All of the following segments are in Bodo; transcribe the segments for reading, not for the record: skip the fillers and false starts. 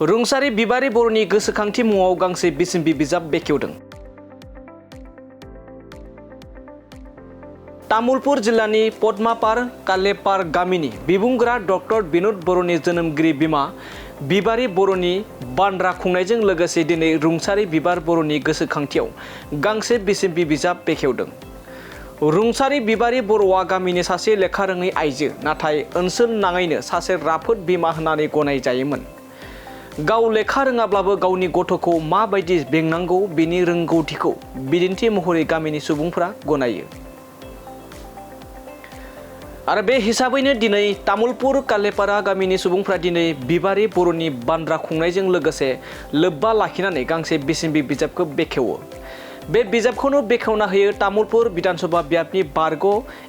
रुंसारि बिबारि बर'नि गोसोखांथि मुङाव गांसे बिसम्बि बिजाब बेखेवदों। तामुलपुर जिल्लानि पद्मापार कालेपार गामिनि बिबुंगोरा डक्टर बिनोद बर'नि जोनोमगिरि बिमा बिबारि बर'नि बान्रा खुंनायजों लोगोसे दिनै रुंसारि बिबार बर'नि गोसोखांथियाव गांसे बिसम्बि बिजाब बेखेवदों। रुंसारि बिबारि बर'आ गामिनि सासे लेखा रोङै आइजो, नाथाय ओनसोल नाङैनो सासे राफोद बिमा होननानै गनाय जायोमोन। गाव लेखा रोङाब्लाबो गावनि गथ'खौ माबायदि बेंनांगौ बेनि रोंगौथिखौ बिदिन्थि महरै गामिनि सुबुंफोरा गनायो। आरो बे हिसाबैनो दिनै तामुलपुर कालेपारा गामिनि सुबुंफ्रा दिनै बिबारि बर'नि बान्रा खुंनायजों लोगोसे लोब्बा लाखिनानै गांसे बिसम्बि बिजाबखौ बेखेवो। बे बिजाबखौनो बेखेवना होयो तामुलपुर विधानसभा बियाबनि बारग'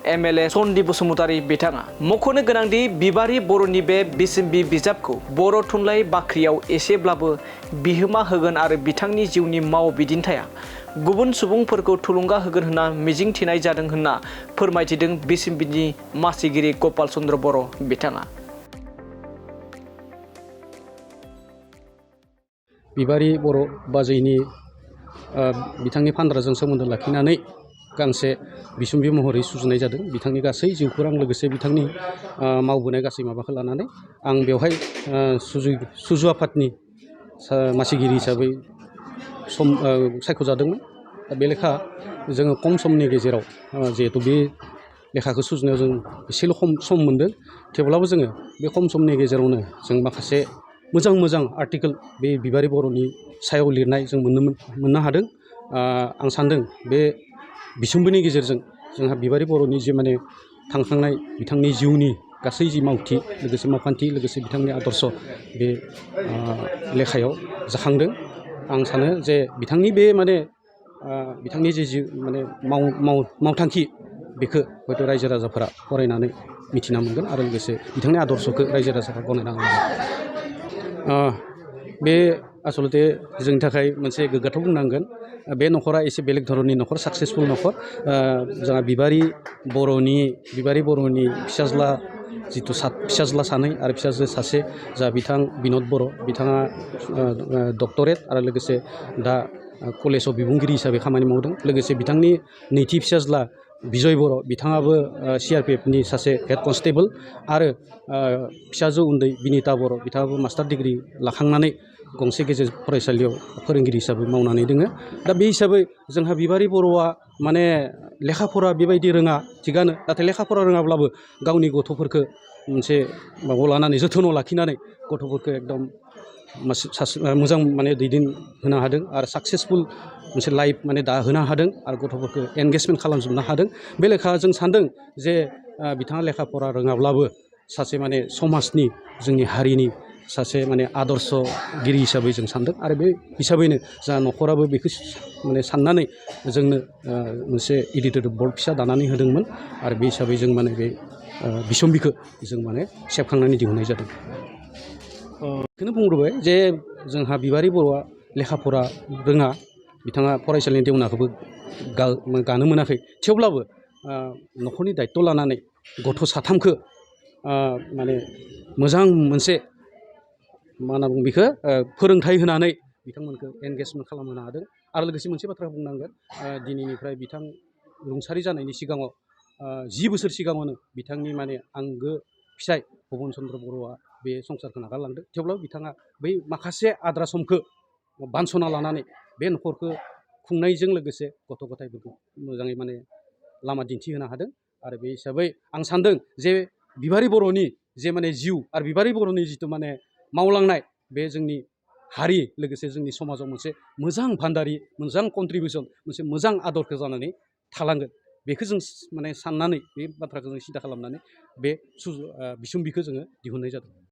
एमएलए सन्दि बसुमतारी बिथाङा। मख'नो गोनांदि बिबारि बर'नि बे बिसम्बि बिजाबखौ बर' थुनलाइ बाख्रियाव एसेब्लाबो बिहोमा होगोन आरो बिथांनि जिउनि माव बिदिन्थाया गुबुन सुबुंफोरखौ थुलुंगा होगोन होनना मिजिंथिनाय जादों होनना फोरमायथिदों बिसम्बिनि मासिगिरि गपाल चन्द्र बर' बिथाङा। बिबारि बर' बाजैनि बिथांनि फानग्राजों सोमोन्दो लाखिनानै गांसे बिसम्बि महरै सुजुनाय जादों। बिथांनि गासै जिउखौरां लोगोसे बिथांनि मावबोनाय गासै माबाखौ लानानै आं बेवहाय सुजु आफादनि मासिगिरि हिसाबै सायख'जादोंमोन। बे लेखा जोङो खम समनि गेजेराव जिहेतु बे लेखाखौ सुजुनायाव जों एसेल' सम मोन्दों, थेवब्लाबो जोङो बे खम समनि गेजेरावनो जों माखासे मोजां आर्टिकेल बे बिबारि बर'नि सायाव लिरनाय जों मोननो हादों। आं सान्दों बे बिसम्बिनि गेजेरजों जोंहा बिबारि बर'नि जे माने थांखांनाय बिथांनि जिउनि गासै जि मावथि लोगोसे मावखान्थि लोगोसे बिथांनि आदर्श बे लेखायाव जाखांदों। आं सानो जे बिथांनि बे माने बिथांनि जे माने मावथांखि बेखौ हयथ' रायजो राजाफोरा फरायनानै मिथिना मोनगोन आरो लोगोसे बिथांनि आदर्शखौ रायजो राजाफोरा गनायना लागोन। बे आसलते जोंनि थाखाय मोनसे गोग्गाथाव बुंनांगोन। बे न'खरा एसे बेलेग धरननि न'खर, साक्सेसफुल न'खर। जोंहा बिबारि बर'नि फिसाज्ला जिथु फिसाज्ला सानै आरो फिसाजो सासे जा बिथां बिनद बर', बिथाङा डक्टरेट आरो लोगोसे दा कलेजाव बिबुंगिरि हिसाबै खामानि मावदों। लोगोसे बिथांनि नैथि फिसाज्ला बिजय बर', बिथाङाबो CRPFनि सासे हेड कनस्टेबल आरो फिसाजो उन्दै बिनिता बर', बिथाङाबो मास्टार डिग्रि लाखांनानै गंसे गेजेर फरायसालियाव फोरोंगिरि हिसाबै मावनानै दोङो। दा बे हिसाबै जोंहा बिबारि बर'आ माने लेखा फरा बेबायदि रोङा थिगानो, नाथाय लेखा फरा रोङाब्लाबो गावनि गथ'फोरखौ मोनसे माबायाव लानानै जोथोनाव लाखिनानै गथ'फोरखौ एकदम मोजां माने दैदेन होनो हादों आरो साक्सेसफुल मोनसे लाइफ माने दाहोनो हादों आरो गथ'फोरखौ एंगेजमेन्ट खालामजोबनो हादों। बे लेखा जों सान्दों जे बिथाङा लेखा फरा रोङाब्लाबो सासे माने समाजनि जोंनि हारिनि सासे माने आदर्शगिरि हिसाबै जों सान्दों आरो बे हिसाबैनो जोंहा न'खराबो बेखौ माने साननानै जोंनो मोनसे इडिट'रियेल बर्ड फिसा दानानै होदोंमोन आरो बे हिसाबै जों माने बे बिसम्बिखौ जों माने सेबखांनानै दिहुननाय जादों। बेखौनो बुंग्रोबाय जे जोंहा बिबारि बर'आ लेखा फरा रोङा, बिथाङा फरायसालिनि देवनाखौबो गानो मोनाखै, थेवब्लाबो न'खरनि दायित्व लानानै गथ' साथामखौ माने मोजां मोनसे मा होनना बुङो बेखौ फोरोंथाइ होनानै बिथांमोनखौ एंगेजमेन्ट खालामहोनो हादों। आरो लोगोसे मोनसे बाथ्रा बुंनांगोन, दिनैनिफ्राय बिथां रुंसारि जानायनि सिगाङाव 10 बोसोर सिगाङावनो बिथांनि माने आंगो फिसाय भबन चन्द्र बर'आ बे संसारखौ नागारलांदों। थेवब्लाबो बिथाङा बै माखासे आद्रा समखौ बानस'ना लानानै बे न'खरखौ खुंनायजों लोगोसे गथ' गथायफोरखौ मोजाङै माने लामा दिन्थिहोनो हादों। आरो बे हिसाबै आं सान्दों जे बिबारि बर'नि जे माने जिउ आरो बिबारि बर'नि जिथु माने मावलांनाय बे जोंनि हारि लोगोसे जोंनि समाजाव मोनसे मोजां भान्दारि, मोजां कन्ट्रिबिउसन, मोनसे मोजां आदरखौ जानानै थालांगोन। बेखौ जों माने साननानै बे बाथ्राखौ जों सिदा खालामनानै बे बिसम्बिखौ जोङो दिहुननाय जादों।